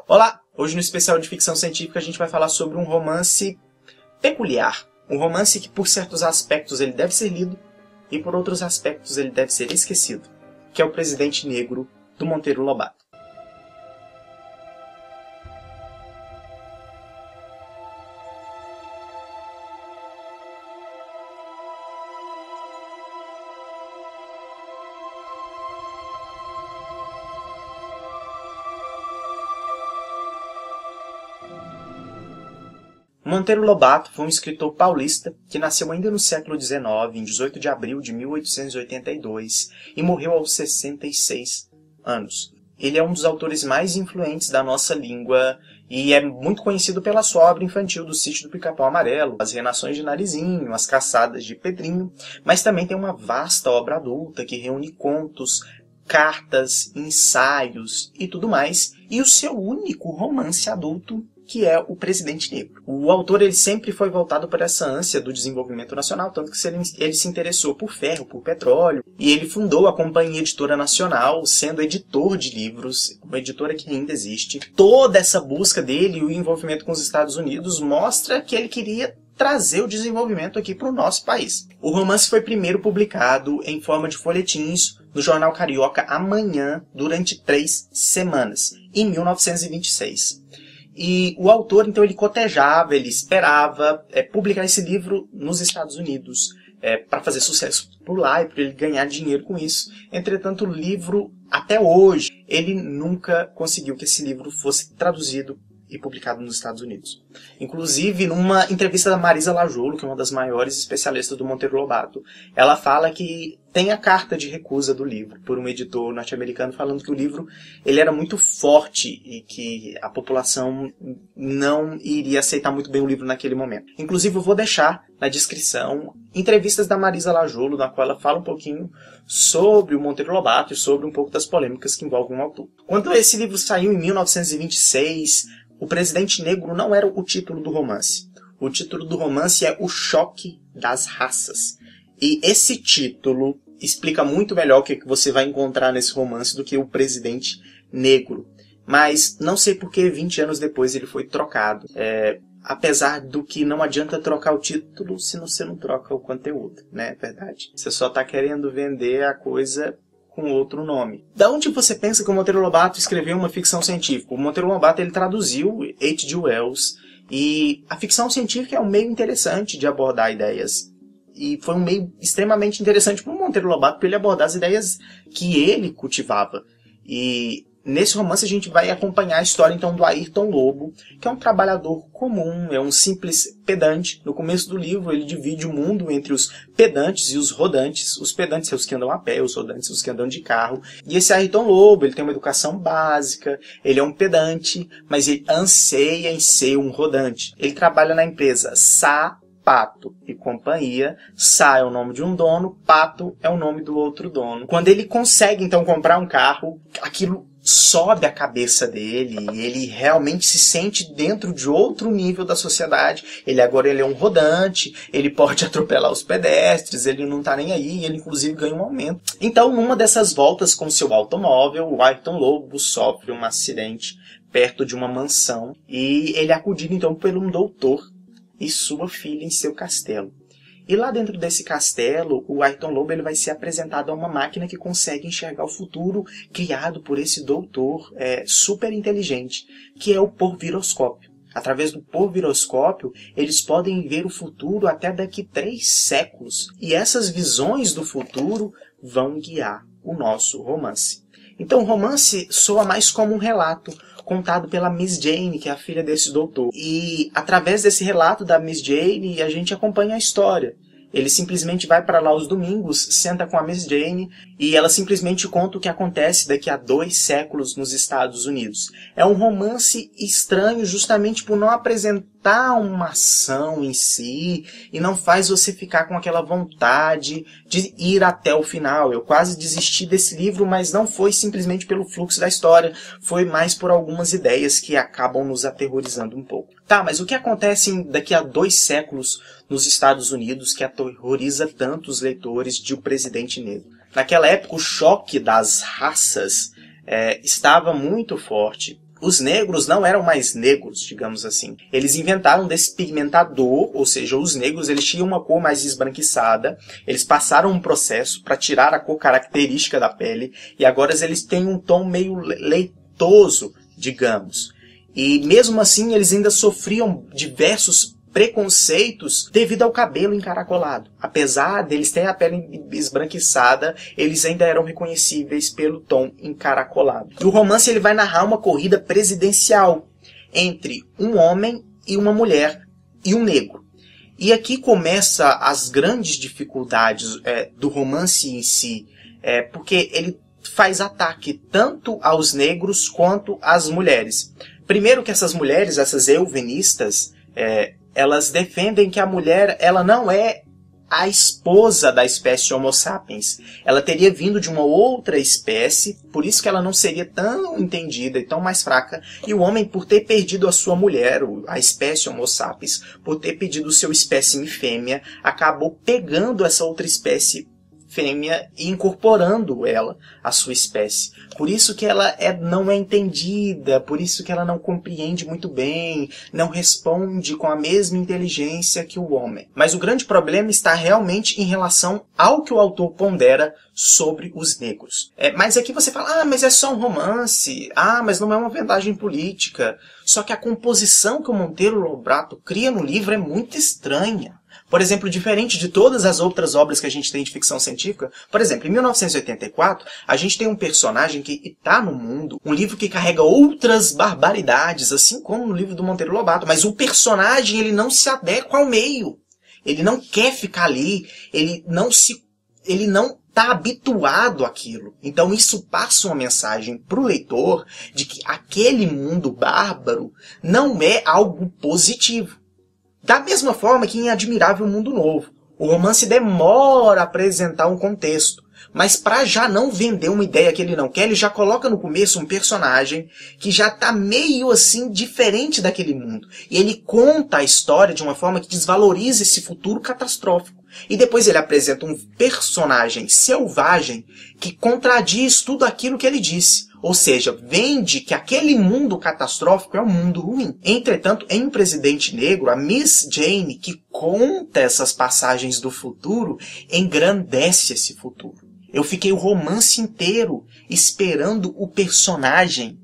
Olá! Hoje no especial de ficção científica a gente vai falar sobre um romance peculiar. Um romance que por certos aspectos ele deve ser lido e por outros aspectos ele deve ser esquecido, que é O Presidente Negro, do Monteiro Lobato. Monteiro Lobato foi um escritor paulista que nasceu ainda no século XIX, em 18 de abril de 1882, e morreu aos 66 anos. Ele é um dos autores mais influentes da nossa língua e é muito conhecido pela sua obra infantil do Sítio do Pica-Pau Amarelo, As Renações de Narizinho, As Caçadas de Pedrinho, mas também tem uma vasta obra adulta que reúne contos, cartas, ensaios e tudo mais, e o seu único romance adulto, que é O Presidente Negro. O autor ele sempre foi voltado para essa ânsia do desenvolvimento nacional, tanto que ele se interessou por ferro, por petróleo, e ele fundou a Companhia Editora Nacional, sendo editor de livros, uma editora que ainda existe. Toda essa busca dele e o envolvimento com os Estados Unidos mostra que ele queria trazer o desenvolvimento aqui para o nosso país. O romance foi primeiro publicado em forma de folhetins no jornal carioca Amanhã durante 3 semanas, em 1926. E o autor, então, ele cotejava, ele esperava publicar esse livro nos Estados Unidos para fazer sucesso por lá e para ele ganhar dinheiro com isso. Entretanto, o livro, até hoje, ele nunca conseguiu que esse livro fosse traduzido e publicado nos Estados Unidos. Inclusive, numa entrevista da Marisa Lajolo, que é uma das maiores especialistas do Monteiro Lobato, ela fala que tem a carta de recusa do livro por um editor norte-americano falando que o livro ele era muito forte e que a população não iria aceitar muito bem o livro naquele momento. Inclusive, eu vou deixar na descrição entrevistas da Marisa Lajolo, na qual ela fala um pouquinho sobre o Monteiro Lobato e sobre um pouco das polêmicas que envolvem o autor. Quando esse livro saiu em 1926, O Presidente Negro não era o título do romance. O título do romance é O Choque das Raças. E esse título explica muito melhor o que você vai encontrar nesse romance do que O Presidente Negro. Mas não sei por que 20 anos depois ele foi trocado. Apesar do que não adianta trocar o título se você não troca o conteúdo, né? É verdade. Você só está querendo vender a coisa com outro nome. Da onde você pensa que o Monteiro Lobato escreveu uma ficção científica? O Monteiro Lobato ele traduziu H.G. Wells, e a ficção científica é um meio interessante de abordar ideias. E foi um meio extremamente interessante para o Monteiro Lobato para ele abordar as ideias que ele cultivava. E nesse romance a gente vai acompanhar a história então do Ayrton Lobo, que é um trabalhador comum, é um simples pedante. No começo do livro ele divide o mundo entre os pedantes e os rodantes. Os pedantes são os que andam a pé, os rodantes são os que andam de carro. E esse Ayrton Lobo, ele tem uma educação básica, ele é um pedante, mas ele anseia em ser um rodante. Ele trabalha na empresa Sá, Pato e Companhia. Sá é o nome de um dono, Pato é o nome do outro dono. Quando ele consegue então comprar um carro, aquilo sobe a cabeça dele, ele realmente se sente dentro de outro nível da sociedade. Agora ele é um rodante, ele pode atropelar os pedestres, ele não tá nem aí, ele inclusive ganha um aumento. Então, numa dessas voltas com seu automóvel, o Ayrton Lobo sofre um acidente perto de uma mansão e ele é acudido então por um doutor e sua filha em seu castelo. E lá dentro desse castelo, o Ayrton Lobo ele vai ser apresentado a uma máquina que consegue enxergar o futuro criado por esse doutor super inteligente, que é o porviroscópio. Através do porviroscópio, eles podem ver o futuro até daqui 3 séculos. E essas visões do futuro vão guiar o nosso romance. Então o romance soa mais como um relato contado pela Miss Jane, que é a filha desse doutor. E através desse relato da Miss Jane, a gente acompanha a história. Ele simplesmente vai para lá aos domingos, senta com a Miss Jane e ela simplesmente conta o que acontece daqui a 2 séculos nos Estados Unidos. É um romance estranho justamente por não apresentar uma ação em si e não faz você ficar com aquela vontade de ir até o final. Eu quase desisti desse livro, mas não foi simplesmente pelo fluxo da história, foi mais por algumas ideias que acabam nos aterrorizando um pouco. Tá, mas o que acontece daqui a 2 séculos nos Estados Unidos que aterroriza tanto os leitores de O Presidente Negro? Naquela época, o choque das raças estava muito forte. os negros não eram mais negros, digamos assim. Eles inventaram desse pigmentador, ou seja, os negros eles tinham uma cor mais esbranquiçada, eles passaram um processo para tirar a cor característica da pele, e agora eles têm um tom meio leitoso, digamos. E mesmo assim eles ainda sofriam diversos preconceitos devido ao cabelo encaracolado. Apesar deles terem a pele esbranquiçada, eles ainda eram reconhecíveis pelo tom encaracolado. E o romance ele vai narrar uma corrida presidencial entre um homem e uma mulher e um negro. E aqui começa as grandes dificuldades do romance em si, porque ele faz ataque tanto aos negros quanto às mulheres. Primeiro que essas mulheres, essas euvenistas, elas defendem que a mulher ela não é a esposa da espécie Homo sapiens. Ela teria vindo de uma outra espécie, por isso que ela não seria tão entendida e tão mais fraca. E o homem, por ter perdido a sua mulher, a espécie Homo sapiens, por ter perdido o seu espécime fêmea, acabou pegando essa outra espécie fêmea e incorporando ela à sua espécie. Por isso que ela não é entendida, por isso que ela não compreende muito bem, não responde com a mesma inteligência que o homem. Mas o grande problema está realmente em relação ao que o autor pondera sobre os negros. Mas aqui você fala, mas é só um romance, mas não é uma vantagem política. Só que a composição que o Monteiro Lobato cria no livro é muito estranha. Por exemplo, diferente de todas as outras obras que a gente tem de ficção científica, por exemplo, em 1984, a gente tem um personagem que está no mundo, um livro que carrega outras barbaridades, assim como no livro do Monteiro Lobato, mas o personagem ele não se adequa ao meio. Ele não quer ficar ali, ele não está habituado àquilo. Então isso passa uma mensagem para o leitor de que aquele mundo bárbaro não é algo positivo. Da mesma forma que em Admirável Mundo Novo, o romance demora a apresentar um contexto, mas para já não vender uma ideia que ele não quer, ele já coloca no começo um personagem que já está meio assim diferente daquele mundo. E ele conta a história de uma forma que desvaloriza esse futuro catastrófico. E depois ele apresenta um personagem selvagem que contradiz tudo aquilo que ele disse. Ou seja, vende que aquele mundo catastrófico é um mundo ruim. Entretanto, em Um Presidente Negro, a Miss Jane, que conta essas passagens do futuro, engrandece esse futuro. Eu fiquei o romance inteiro esperando o personagem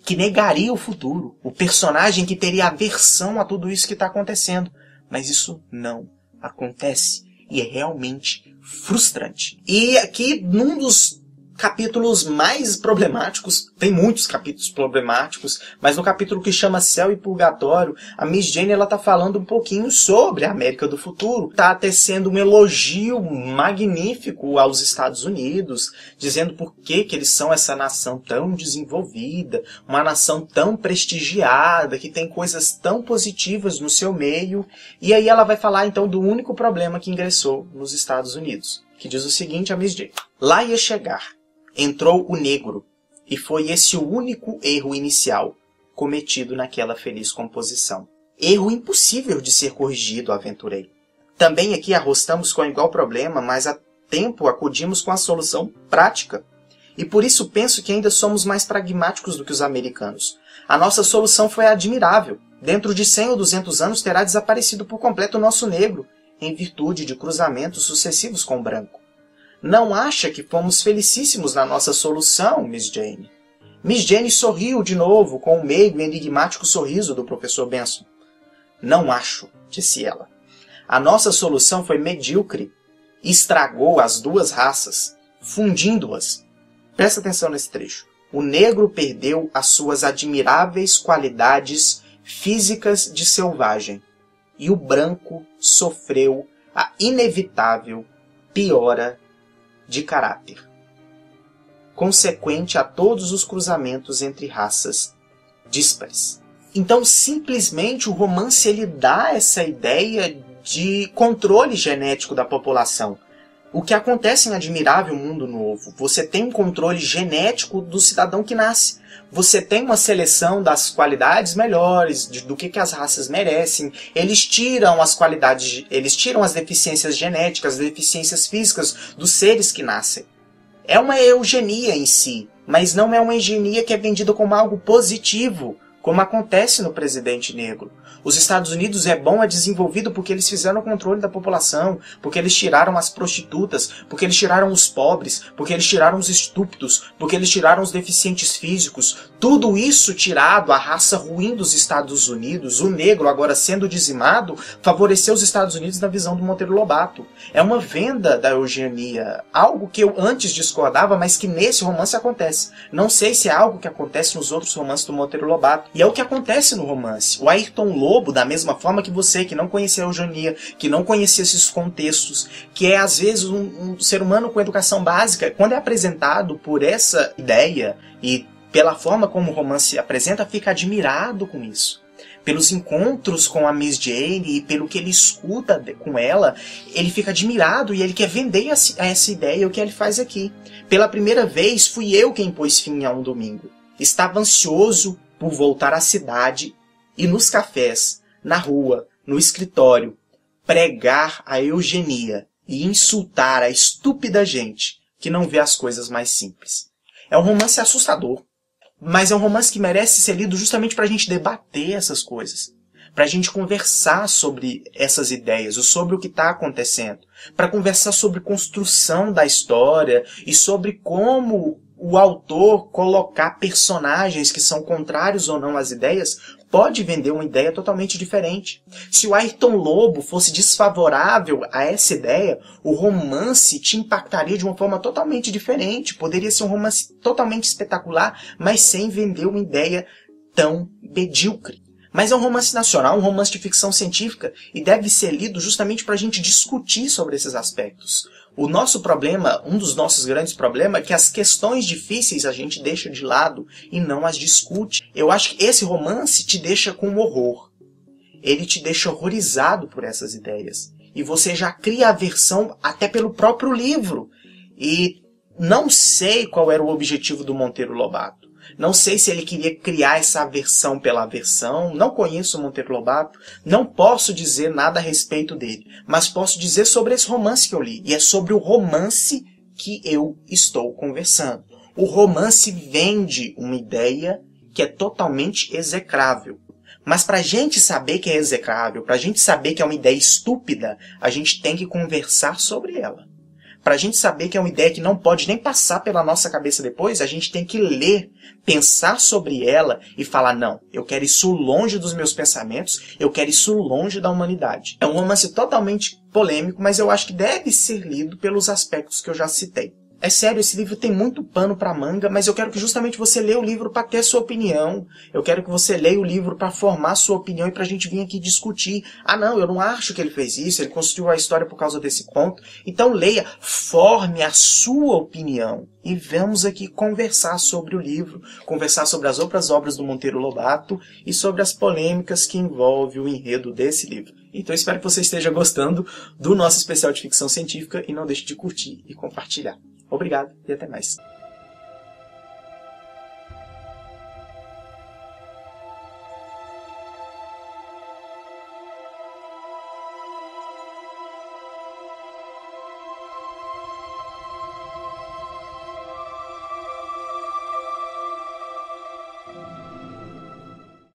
que negaria o futuro. O personagem que teria aversão a tudo isso que está acontecendo. Mas isso não acontece. E é realmente frustrante. E aqui, num dos capítulos mais problemáticos, tem muitos capítulos problemáticos, mas no capítulo que chama Céu e Purgatório, a Miss Jane ela tá falando um pouquinho sobre a América do futuro, tá tecendo um elogio magnífico aos Estados Unidos, dizendo por que eles são essa nação tão desenvolvida, uma nação tão prestigiada, que tem coisas tão positivas no seu meio, e aí ela vai falar então do único problema que ingressou nos Estados Unidos, que diz o seguinte a Miss Jane: lá ia chegar. Entrou o negro, e foi esse o único erro inicial cometido naquela feliz composição. Erro impossível de ser corrigido, aventurei. Também aqui arrostamos com igual problema, mas a tempo acudimos com a solução prática. E por isso penso que ainda somos mais pragmáticos do que os americanos. A nossa solução foi admirável. Dentro de 100 ou 200 anos terá desaparecido por completo o nosso negro, em virtude de cruzamentos sucessivos com o branco. Não acha que fomos felicíssimos na nossa solução, Miss Jane? Miss Jane sorriu de novo com o meigo e enigmático sorriso do professor Benson. Não acho, disse ela. A nossa solução foi medíocre e estragou as duas raças, fundindo-as. Presta atenção nesse trecho. O negro perdeu as suas admiráveis qualidades físicas de selvagem e o branco sofreu a inevitável piora de caráter, consequente a todos os cruzamentos entre raças díspares. Então, simplesmente, o romance ele dá essa ideia de controle genético da população. O que acontece em Admirável Mundo Novo? Você tem um controle genético do cidadão que nasce. Você tem uma seleção das qualidades melhores, do que as raças merecem. Eles tiram as qualidades, eles tiram as deficiências genéticas, as deficiências físicas dos seres que nascem. É uma eugenia em si, mas não é uma eugenia que é vendida como algo positivo, como acontece no Presidente Negro. Os Estados Unidos é desenvolvido porque eles fizeram o controle da população, porque eles tiraram as prostitutas, porque eles tiraram os pobres, porque eles tiraram os estúpidos, porque eles tiraram os deficientes físicos. Tudo isso tirado, a raça ruim dos Estados Unidos, o negro agora sendo dizimado, favoreceu os Estados Unidos na visão do Monteiro Lobato. É uma venda da eugenia, algo que eu antes discordava, mas que nesse romance acontece. Não sei se é algo que acontece nos outros romances do Monteiro Lobato. E é o que acontece no romance. O Ayrton Lobo, da mesma forma que você, que não conhecia a eugenia, que não conhecia esses contextos, que é às vezes um ser humano com educação básica, quando é apresentado por essa ideia e pela forma como o romance apresenta, fica admirado com isso. Pelos encontros com a Miss Jane e pelo que ele escuta com ela, ele fica admirado e ele quer vender essa ideia, o que ele faz aqui. Pela primeira vez, fui eu quem pôs fim a um domingo. Estava ansioso por voltar à cidade e nos cafés, na rua, no escritório, pregar a eugenia e insultar a estúpida gente que não vê as coisas mais simples. É um romance assustador, mas é um romance que merece ser lido justamente para a gente debater essas coisas, para a gente conversar sobre essas ideias, sobre o que está acontecendo, para conversar sobre construção da história e sobre como o autor colocar personagens que são contrários ou não às ideias pode vender uma ideia totalmente diferente. Se o Ayrton Lobo fosse desfavorável a essa ideia, o romance te impactaria de uma forma totalmente diferente. Poderia ser um romance totalmente espetacular, mas sem vender uma ideia tão medíocre. Mas é um romance nacional, um romance de ficção científica, e deve ser lido justamente para a gente discutir sobre esses aspectos. O nosso problema, um dos nossos grandes problemas, é que as questões difíceis a gente deixa de lado e não as discute. Eu acho que esse romance te deixa com horror. Ele te deixa horrorizado por essas ideias. E você já cria aversão até pelo próprio livro. E não sei qual era o objetivo do Monteiro Lobato. Não sei se ele queria criar essa aversão pela aversão. Não conheço o Monteiro Lobato. Não posso dizer nada a respeito dele. Mas posso dizer sobre esse romance que eu li. E é sobre o romance que eu estou conversando. O romance vende uma ideia que é totalmente execrável. Mas para a gente saber que é execrável, para a gente saber que é uma ideia estúpida, a gente tem que conversar sobre ela. Para a gente saber que é uma ideia que não pode nem passar pela nossa cabeça depois, a gente tem que ler, pensar sobre ela e falar, não, eu quero isso longe dos meus pensamentos, eu quero isso longe da humanidade. É um romance totalmente polêmico, mas eu acho que deve ser lido pelos aspectos que eu já citei. É sério, esse livro tem muito pano para manga, mas eu quero que justamente você leia o livro para ter sua opinião. Eu quero que você leia o livro para formar sua opinião e para a gente vir aqui discutir. Ah, não, eu não acho que ele fez isso, ele construiu a história por causa desse ponto. Então leia, forme a sua opinião e vamos aqui conversar sobre o livro, conversar sobre as outras obras do Monteiro Lobato e sobre as polêmicas que envolvem o enredo desse livro. Então espero que você esteja gostando do nosso especial de ficção científica e não deixe de curtir e compartilhar. Obrigado e até mais.